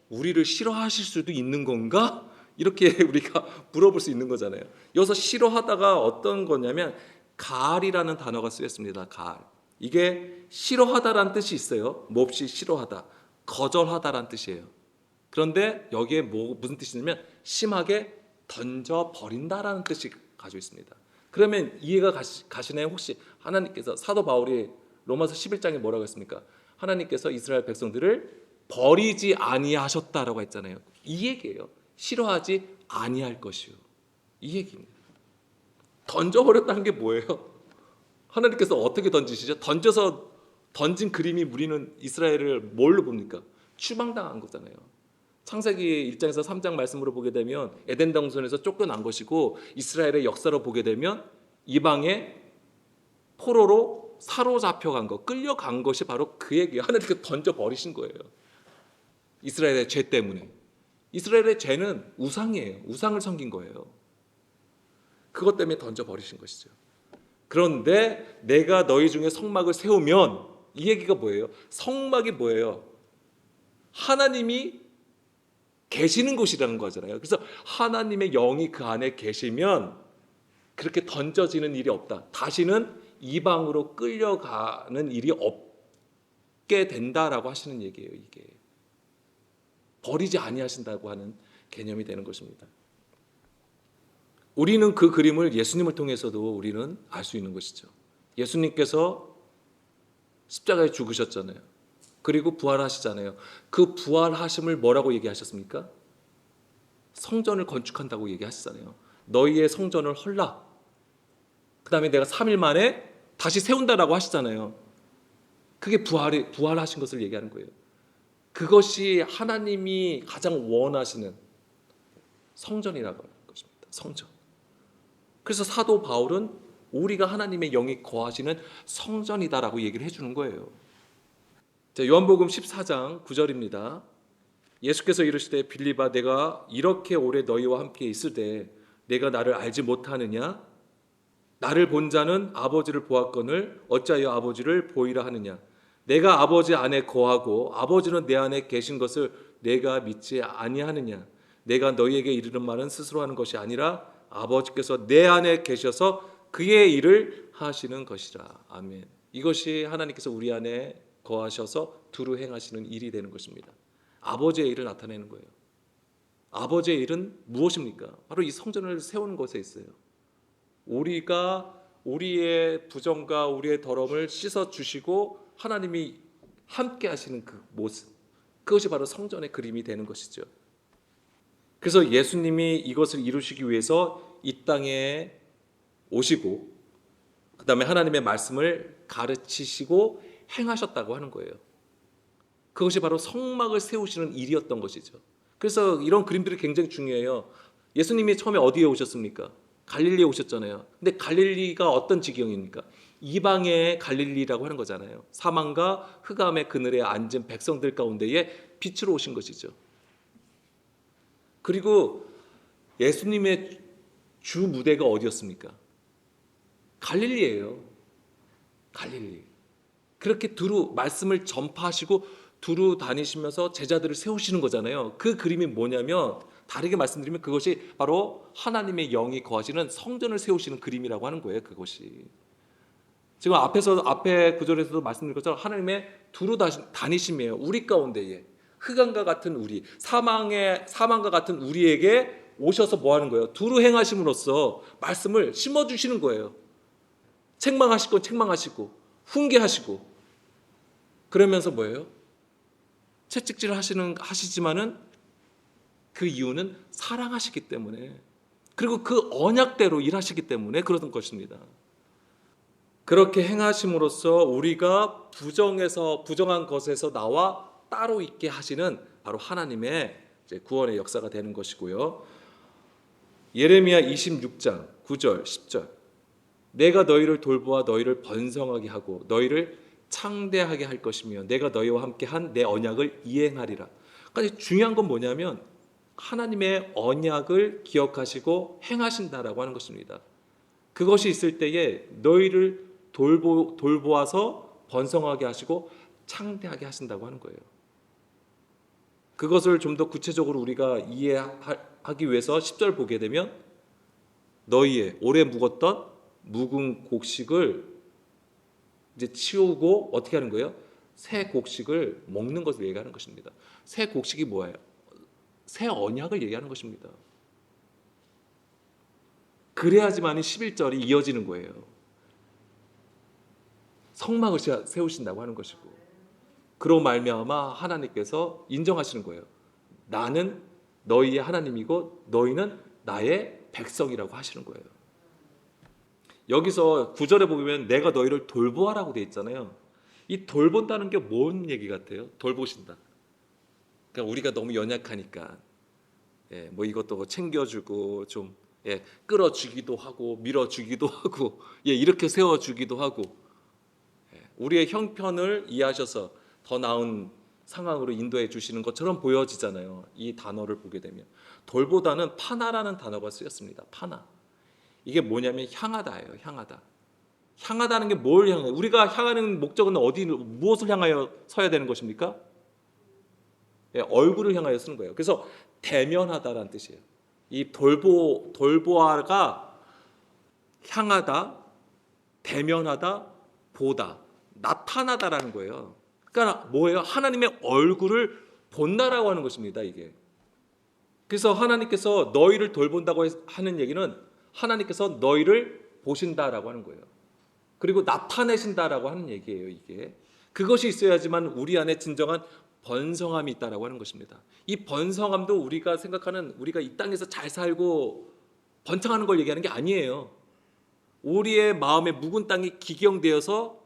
우리를 싫어하실 수도 있는 건가? 이렇게 우리가 물어볼 수 있는 거잖아요. 여기서 싫어하다가 어떤 거냐면 가알이라는 단어가 쓰였습니다. 가알. 이게 싫어하다라는 뜻이 있어요. 몹시 싫어하다, 거절하다라는 뜻이에요. 그런데 여기에 무슨 뜻이냐면 심하게 던져버린다라는 뜻이 가지고 있습니다. 그러면 이해가 가시나요? 혹시 하나님께서, 사도 바울이 로마서 11장에 뭐라고 했습니까? 하나님께서 이스라엘 백성들을 버리지 아니하셨다라고 했잖아요. 이 얘기예요. 싫어하지 아니할 것이요. 이 얘기입니다. 던져버렸다는 게 뭐예요? 하나님께서 어떻게 던지시죠? 던진 그림이 우리는 이스라엘을 뭘로 봅니까? 추방당한 거잖아요. 창세기 1장에서 3장 말씀으로 보게 되면 에덴 동산에서 쫓겨난 것이고, 이스라엘의 역사로 보게 되면 이방의 포로로 사로잡혀간 것, 끌려간 것이 바로 그 얘기예요. 하나님께서 던져버리신 거예요. 이스라엘의 죄 때문에. 이스라엘의 죄는 우상이에요. 우상을 섬긴 거예요. 그것 때문에 던져버리신 것이죠. 그런데 내가 너희 중에 성막을 세우면, 이 얘기가 뭐예요? 성막이 뭐예요? 하나님이 계시는 곳이라는 거잖아요. 그래서 하나님의 영이 그 안에 계시면 그렇게 던져지는 일이 없다. 다시는 이방으로 끌려가는 일이 받게 된다라고 하시는 얘기예요. 이게 버리지 아니하신다고 하는 개념이 되는 것입니다. 우리는 그 그림을 예수님을 통해서도 우리는 알 수 있는 것이죠. 예수님께서 십자가에 죽으셨잖아요. 그리고 부활하시잖아요. 그 부활하심을 뭐라고 얘기하셨습니까? 성전을 건축한다고 얘기하시잖아요. 너희의 성전을 헐라. 그 다음에 내가 3일 만에 다시 세운다라고 하시잖아요. 그게 부활하신 것을 얘기하는 거예요. 그것이 하나님이 가장 원하시는 성전이라고 하는 것입니다. 성전. 그래서 사도 바울은 우리가 하나님의 영이 거하시는 성전이다라고 얘기를 해주는 거예요. 자, 요한복음 14장 9절입니다. 예수께서 이르시되 빌립아 내가 이렇게 오래 너희와 함께 있을 때 내가 나를 알지 못하느냐? 나를 본 자는 아버지를 보았거늘 어찌하여 아버지를 보이라 하느냐? 내가 아버지 안에 거하고 아버지는 내 안에 계신 것을 내가 믿지 아니하느냐? 내가 너희에게 이르는 말은 스스로 하는 것이 아니라 아버지께서 내 안에 계셔서 그의 일을 하시는 것이라. 아멘. 이것이 하나님께서 우리 안에 거하셔서 두루 행하시는 일이 되는 것입니다. 아버지의 일을 나타내는 거예요. 아버지의 일은 무엇입니까? 바로 이 성전을 세우는 것에 있어요. 우리가 우리의 부정과 우리의 더러움을 씻어주시고 하나님이 함께 하시는 그 모습, 그것이 바로 성전의 그림이 되는 것이죠. 그래서 예수님이 이것을 이루시기 위해서 이 땅에 오시고 그 다음에 하나님의 말씀을 가르치시고 행하셨다고 하는 거예요. 그것이 바로 성막을 세우시는 일이었던 것이죠. 그래서 이런 그림들이 굉장히 중요해요. 예수님이 처음에 어디에 오셨습니까? 갈릴리에 오셨잖아요. 근데 갈릴리가 어떤 지경입니까? 이방의 갈릴리라고 하는 거잖아요. 사망과 흑암의 그늘에 앉은 백성들 가운데에 빛으로 오신 것이죠. 그리고 예수님의 주 무대가 어디였습니까? 갈릴리예요. 갈릴리. 그렇게 두루 말씀을 전파하시고 두루 다니시면서 제자들을 세우시는 거잖아요. 그 그림이 뭐냐면 다르게 말씀드리면 그것이 바로 하나님의 영이 거하시는 성전을 세우시는 그림이라고 하는 거예요. 그것이 지금 앞에 구절에서도 말씀드린 것처럼 하나님의 두루 다니심이에요. 우리 가운데에 흑암과 같은 우리, 사망과 같은 우리에게 오셔서 뭐 하는 거예요? 두루 행하심으로써 말씀을 심어주시는 거예요. 책망하실 건 책망하시고 훈계하시고 그러면서 뭐예요? 채찍질 하시지만은 그 이유는 사랑하시기 때문에, 그리고 그 언약대로 일하시기 때문에 그러던 것입니다. 그렇게 행하심으로써 우리가 부정한 것에서 나와 따로 있게 하시는 바로 하나님의 구원의 역사가 되는 것이고요. 예레미야 26장 9절 10절 내가 너희를 돌보아 너희를 번성하게 하고 너희를 창대하게 할 것이며 내가 너희와 함께 한 내 언약을 이행하리라. 그러니까 중요한 건 뭐냐면 하나님의 언약을 기억하시고 행하신다라고 하는 것입니다. 그것이 있을 때에 너희를 돌보아서 번성하게 하시고 창대하게 하신다고 하는 거예요. 그것을 좀 더 구체적으로 우리가 이해하기 위해서 10절 보게 되면 너희의 오래 묵었던 묵은 곡식을 이제 치우고 어떻게 하는 거예요? 새 곡식을 먹는 것을 얘기하는 것입니다. 새 곡식이 뭐예요? 새 언약을 얘기하는 것입니다. 그래야지만 11절이 이어지는 거예요. 성막을 세우신다고 하는 것이고 그로 말미암아 하나님께서 인정하시는 거예요. 나는 너희의 하나님이고 너희는 나의 백성이라고 하시는 거예요. 여기서 9절에 보면 내가 너희를 돌보아라고 되어 있잖아요. 이 돌본다는 게 뭔 얘기 같아요? 돌보신다. 그러니까 우리가 너무 연약하니까 뭐 이것도 챙겨주고 좀 끌어주기도 하고 밀어주기도 하고 이렇게 세워주기도 하고 우리의 형편을 이해하셔서 더 나은 상황으로 인도해 주시는 것처럼 보여지잖아요. 이 단어를 보게 되면 돌보다는 파나라는 단어가 쓰였습니다. 파나. 이게 뭐냐면 향하다예요. 향하다. 향하다는 게 뭘 향해요? 우리가 향하는 목적은 무엇을 향하여 서야 되는 것입니까? 얼굴을 향하여 쓰는 거예요. 그래서 대면하다라는 뜻이에요. 이 돌보아가 향하다, 대면하다, 보다, 나타나다라는 거예요. 그러니까 뭐예요? 하나님의 얼굴을 본다라고 하는 것입니다. 이게. 그래서 하나님께서 너희를 돌본다고 하는 얘기는 하나님께서 너희를 보신다라고 하는 거예요. 그리고 나타내신다라고 하는 얘기예요. 이게. 그것이 있어야지만 우리 안에 진정한 번성함이 있다라고 하는 것입니다. 이 번성함도 우리가 생각하는 우리가 이 땅에서 잘 살고 번창하는 걸 얘기하는 게 아니에요. 우리의 마음의 묵은 땅이 기경되어서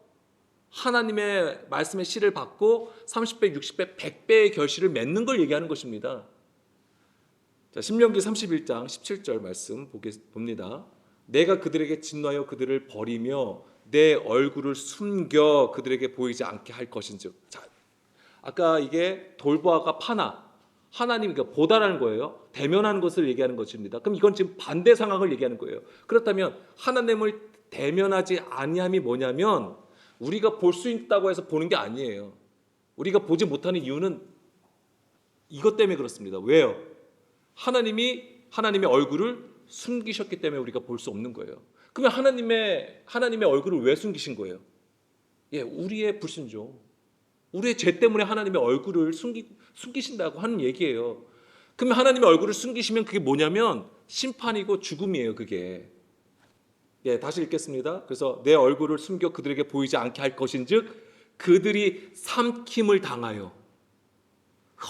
하나님의 말씀의 씨를 받고 30배, 60배, 100배의 결실을 맺는 걸 얘기하는 것입니다. 자, 신명기 31장 17절 말씀 봅니다. 내가 그들에게 진노하여 그들을 버리며 내 얼굴을 숨겨 그들에게 보이지 않게 할 것인즉. 자, 아까 이게 돌보아가 파나 하나님이 보다라는 거예요. 대면하는 것을 얘기하는 것입니다. 그럼 이건 지금 반대 상황을 얘기하는 거예요. 그렇다면 하나님을 대면하지 아니함이 뭐냐면 우리가 볼 수 있다고 해서 보는 게 아니에요. 우리가 보지 못하는 이유는 이것 때문에 그렇습니다. 왜요? 하나님의 얼굴을 숨기셨기 때문에 우리가 볼 수 없는 거예요. 그러면 하나님의 얼굴을 왜 숨기신 거예요? 예, 우리의 불순종, 우리의 죄 때문에 하나님의 얼굴을 숨기신다고 하는 얘기예요. 그러면 하나님의 얼굴을 숨기시면 그게 뭐냐면 심판이고 죽음이에요. 그게. 예, 다시 읽겠습니다. 그래서 내 얼굴을 숨겨 그들에게 보이지 않게 할 것인즉 그들이 삼킴을 당하여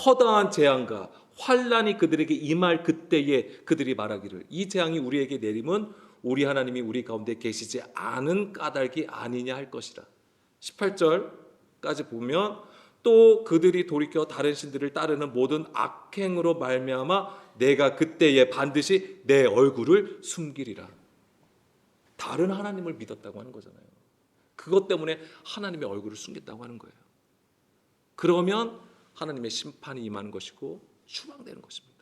허다한 재앙과 환난이 그들에게 임할 그때에 그들이 말하기를 이 재앙이 우리에게 내림은 우리 하나님이 우리 가운데 계시지 않은 까닭이 아니냐 할 것이라. 18절까지 보면 또 그들이 돌이켜 다른 신들을 따르는 모든 악행으로 말미암아 내가 그때에 반드시 내 얼굴을 숨기리라. 다른 하나님을 믿었다고 하는 거잖아요. 그것 때문에 하나님의 얼굴을 숨겼다고 하는 거예요. 그러면 하나님의 심판이 임하는 것이고 추방되는 것입니다.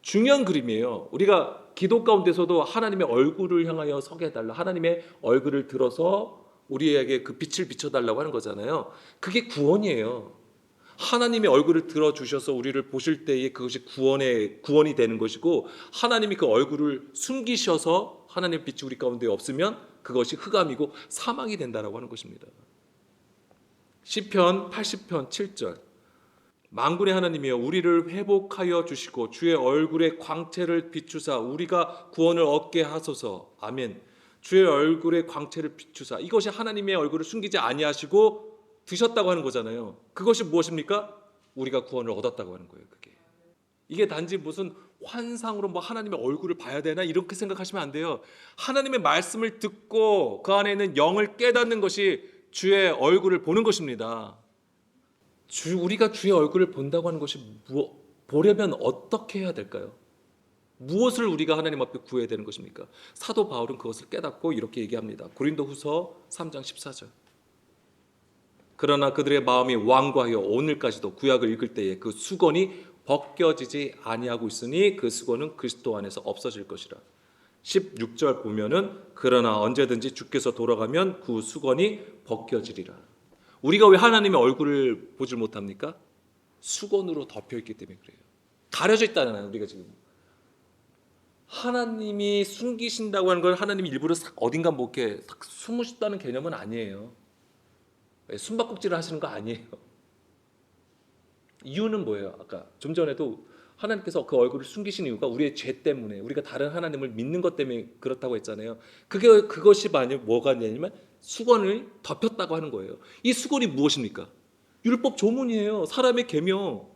중요한 그림이에요. 우리가 기도 가운데서도 하나님의 얼굴을 향하여 서게 해달라, 하나님의 얼굴을 들어서 우리에게 그 빛을 비춰달라고 하는 거잖아요. 그게 구원이에요. 하나님의 얼굴을 들어주셔서 우리를 보실 때에 그것이 구원이 되는 것이고, 하나님이 그 얼굴을 숨기셔서 하나님의 빛이 우리 가운데 없으면 그것이 흑암이고 사망이 된다라고 하는 것입니다. 시편 80편 7절 만군의 하나님이여 우리를 회복하여 주시고 주의 얼굴의 광채를 비추사 우리가 구원을 얻게 하소서. 아멘. 주의 얼굴의 광채를 비추사, 이것이 하나님의 얼굴을 숨기지 아니하시고 드셨다고 하는 거잖아요. 그것이 무엇입니까? 우리가 구원을 얻었다고 하는 거예요. 이게 단지 무슨 환상으로 뭐 하나님의 얼굴을 봐야 되나 이렇게 생각하시면 안 돼요. 하나님의 말씀을 듣고 그 안에 있는 영을 깨닫는 것이 주의 얼굴을 보는 것입니다. 우리가 주의 얼굴을 본다고 하는 것이 보려면 어떻게 해야 될까요? 무엇을 우리가 하나님 앞에 구해야 되는 것입니까? 사도 바울은 그것을 깨닫고 이렇게 얘기합니다. 고린도후서 3장 14절 그러나 그들의 마음이 완고하여 오늘까지도 구약을 읽을 때에 그 수건이 벗겨지지 아니하고 있으니 그 수건은 그리스도 안에서 없어질 것이라. 16절 보면은 그러나 언제든지 주께서 돌아가면 그 수건이 벗겨지리라. 우리가 왜 하나님의 얼굴을 보질 못합니까? 수건으로 덮여있기 때문에 그래요. 가려져 있다잖아요. 우리가 지금 하나님이 숨기신다고 하는 건 하나님이 일부러 어딘가 뭐 이렇게 숨으셨다는 개념은 아니에요. 숨바꼭질을 하시는 거 아니에요. 이유는 뭐예요? 아까 좀 전에도 하나님께서 그 얼굴을 숨기신 이유가 우리의 죄 때문에, 우리가 다른 하나님을 믿는 것 때문에 그렇다고 했잖아요. 그것이 만약 뭐가 되냐면 수건을 덮였다고 하는 거예요. 이 수건이 무엇입니까? 율법 조문이에요. 사람의 계명,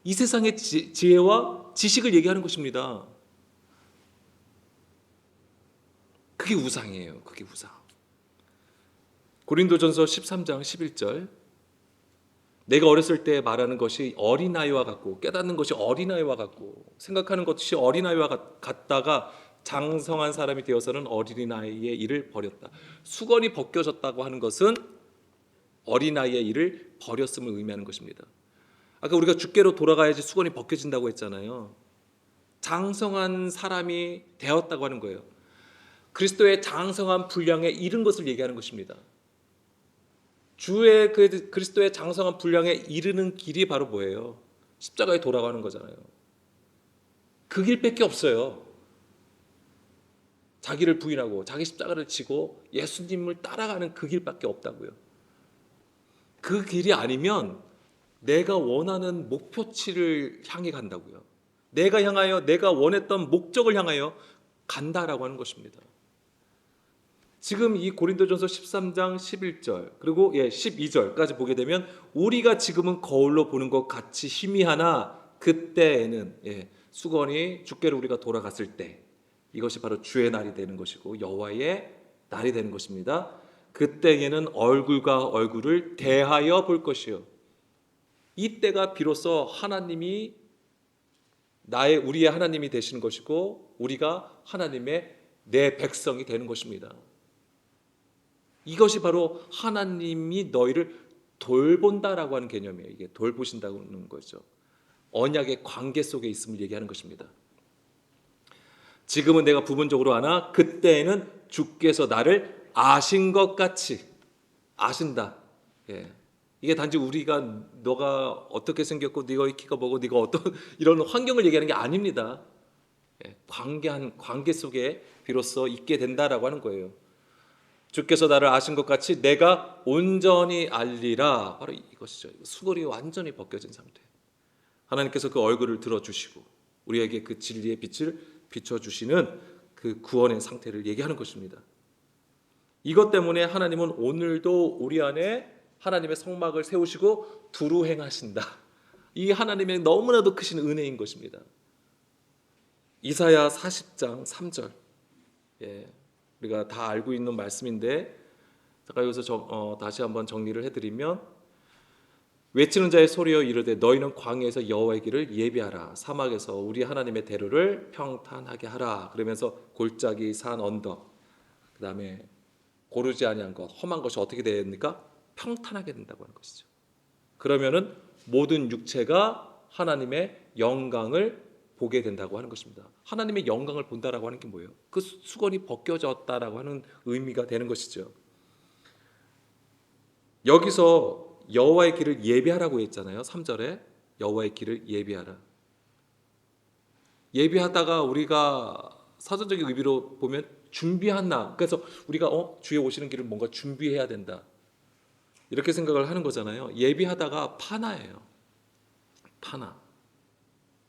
이 세상의 지혜와 지식을 얘기하는 것입니다. 그게 우상이에요. 그게 우상. 고린도전서 13장 11절 내가 어렸을 때 말하는 것이 어린아이와 같고 깨닫는 것이 어린아이와 같고 생각하는 것이 어린아이와 같다가 장성한 사람이 되어서는 어린아이의 일을 버렸다. 수건이 벗겨졌다고 하는 것은 어린아이의 일을 버렸음을 의미하는 것입니다. 아까 우리가 주께로 돌아가야지 수건이 벗겨진다고 했잖아요. 장성한 사람이 되었다고 하는 거예요. 그리스도의 장성한 분량에 이른 것을 얘기하는 것입니다. 주의 그리스도의 장성한 분량에 이르는 길이 바로 뭐예요? 십자가에 돌아가는 거잖아요. 그 길밖에 없어요. 자기를 부인하고 자기 십자가를 지고 예수님을 따라가는 그 길밖에 없다고요. 그 길이 아니면 내가 원하는 목표치를 향해 간다고요. 내가 원했던 목적을 향하여 간다라고 하는 것입니다. 지금 이 고린도전서 13장 11절 그리고 12절까지 보게 되면 우리가 지금은 거울로 보는 것 같이 희미하나 그때에는 수건이 주께로 우리가 돌아갔을 때 이것이 바로 주의 날이 되는 것이고 여호와의 날이 되는 것입니다. 그때에는 얼굴과 얼굴을 대하여 볼 것이요. 이때가 비로소 하나님이 우리의 하나님이 되시는 것이고 우리가 하나님의 내 백성이 되는 것입니다. 이것이 바로 하나님이 너희를 돌본다라고 하는 개념이에요. 이게 돌보신다는 거죠. 언약의 관계 속에 있음을 얘기하는 것입니다. 지금은 내가 부분적으로 아나 그때에는 주께서 나를 아신 것 같이 아신다. 이게 단지 우리가 너가 어떻게 생겼고 네가 키가 뭐고 네가 어떤 이런 환경을 얘기하는 게 아닙니다. 관계 속에 비로소 있게 된다라고 하는 거예요. 주께서 나를 아신 것 같이 내가 온전히 알리라. 바로 이것이죠. 수건이 완전히 벗겨진 상태. 하나님께서 그 얼굴을 들어주시고 우리에게 그 진리의 빛을 비춰주시는 그 구원의 상태를 얘기하는 것입니다. 이것 때문에 하나님은 오늘도 우리 안에 하나님의 성막을 세우시고 두루 행하신다. 이 하나님의 너무나도 크신 은혜인 것입니다. 이사야 40장 3절. 우리가 다 알고 있는 말씀인데 제가 여기서 다시 한번 정리를 해드리면 외치는 자의 소리여 이르되 너희는 광야에서 여호와의 길을 예비하라. 사막에서 우리 하나님의 대로를 평탄하게 하라. 그러면서 골짜기 산 언덕 그 다음에 고르지 아니한 것 험한 것이 어떻게 됩니까? 평탄하게 된다고 하는 것이죠. 그러면은 모든 육체가 하나님의 영광을 보게 된다고 하는 것입니다. 하나님의 영광을 본다라고 하는 게 뭐예요? 그 수건이 벗겨졌다라고 하는 의미가 되는 것이죠. 여기서 여호와의 길을 예비하라고 했잖아요. 3절에 여호와의 길을 예비하라. 예비하다가 우리가 사전적인 의미로 보면 준비한다. 그래서 우리가 주에 오시는 길을 뭔가 준비해야 된다. 이렇게 생각을 하는 거잖아요. 예비하다가 파나예요. 파나.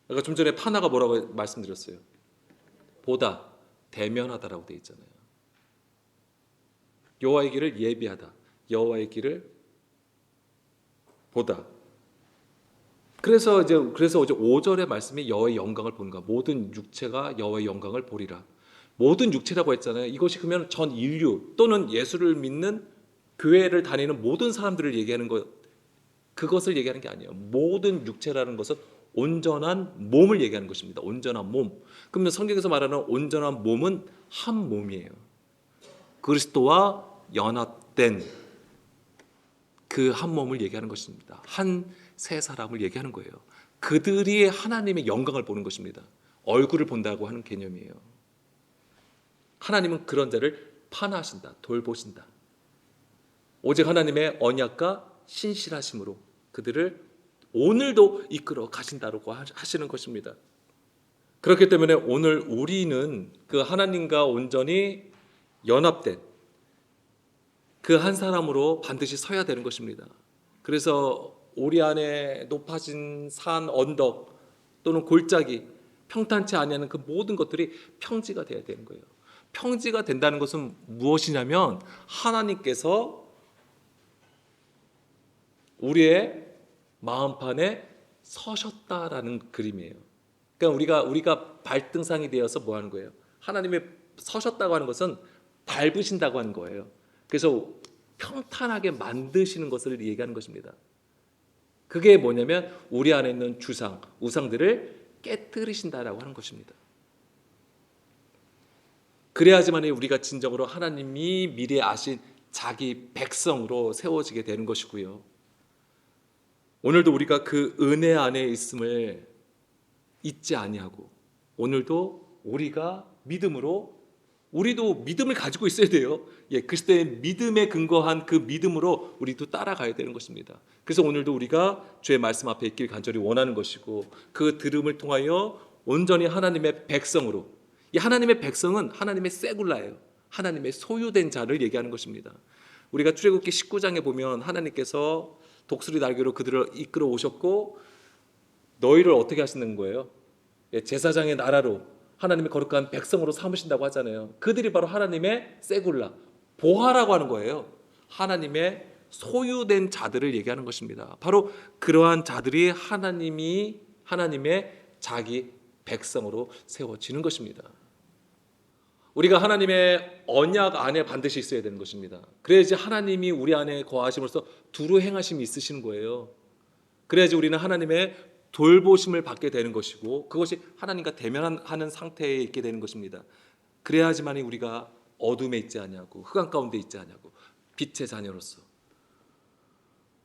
아까 좀 전에 파나가 뭐라고 말씀드렸어요? 보다, 대면하다라고 되어 있잖아요. 여호와의 길을 예비하다. 여호와의 길을 보다. 그래서 이제 5절의 말씀이 여호와의 영광을 보는 거. 모든 육체가 여호와의 영광을 보리라. 모든 육체라고 했잖아요. 이것이 그러면 전 인류 또는 예수를 믿는 교회를 다니는 모든 사람들을 얘기하는 것, 그것을 얘기하는 게 아니에요. 모든 육체라는 것은 온전한 몸을 얘기하는 것입니다. 온전한 몸. 그러면 성경에서 말하는 온전한 몸은 한 몸이에요. 그리스도와 연합된 그 한 몸을 얘기하는 것입니다. 한 세 사람을 얘기하는 거예요. 그들이 하나님의 영광을 보는 것입니다. 얼굴을 본다고 하는 개념이에요. 하나님은 그런 자를 판하신다, 돌보신다. 오직 하나님의 언약과 신실하심으로 그들을 오늘도 이끌어 가신다고 하시는 것입니다. 그렇기 때문에 오늘 우리는 그 하나님과 온전히 연합된 그 한 사람으로 반드시 서야 되는 것입니다. 그래서 우리 안에 높아진 산, 언덕 또는 골짜기, 평탄치 아니하는 그 모든 것들이 평지가 되어야 되는 거예요. 평지가 된다는 것은 무엇이냐면 하나님께서 우리의 마음판에 서셨다라는 그림이에요. 그러니까 우리가 발등상이 되어서 뭐 하는 거예요? 하나님의 서셨다고 하는 것은 밟으신다고 하는 거예요. 그래서 평탄하게 만드시는 것을 얘기하는 것입니다. 그게 뭐냐면 우리 안에 있는 우상들을 깨뜨리신다라고 하는 것입니다. 그래야지만 우리가 진정으로 하나님이 미리 아신 자기 백성으로 세워지게 되는 것이고요. 오늘도 우리가 그 은혜 안에 있음을 잊지 아니하고 오늘도 우리가 우리도 믿음을 가지고 있어야 돼요. 그리스도의 믿음에 근거한 그 믿음으로 우리도 따라가야 되는 것입니다. 그래서 오늘도 우리가 주의 말씀 앞에 있길 간절히 원하는 것이고 그 들음을 통하여 온전히 하나님의 백성으로, 이 하나님의 백성은 하나님의 세굴라예요. 하나님의 소유된 자를 얘기하는 것입니다. 우리가 출애굽기 19장에 보면 하나님께서 독수리 날개로 그들을 이끌어 오셨고 너희를 어떻게 하시는 거예요? 제사장의 나라로 하나님의 거룩한 백성으로 삼으신다고 하잖아요. 그들이 바로 하나님의 세굴라, 보화라고 하는 거예요. 하나님의 소유된 자들을 얘기하는 것입니다. 바로 그러한 자들이 하나님의 자기 백성으로 세워지는 것입니다. 우리가 하나님의 언약 안에 반드시 있어야 되는 것입니다. 그래야지 하나님이 우리 안에 거하심으로써 두루 행하심이 있으시는 거예요. 그래야지 우리는 하나님의 돌보심을 받게 되는 것이고 그것이 하나님과 대면하는 상태에 있게 되는 것입니다. 그래야지만이 우리가 어둠에 있지 아니하고 흑암 가운데 있지 아니하고 빛의 자녀로서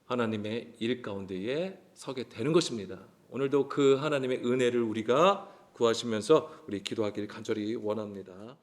하나님의 일 가운데에 서게 되는 것입니다. 오늘도 그 하나님의 은혜를 우리가 구하시면서 우리 기도하기를 간절히 원합니다.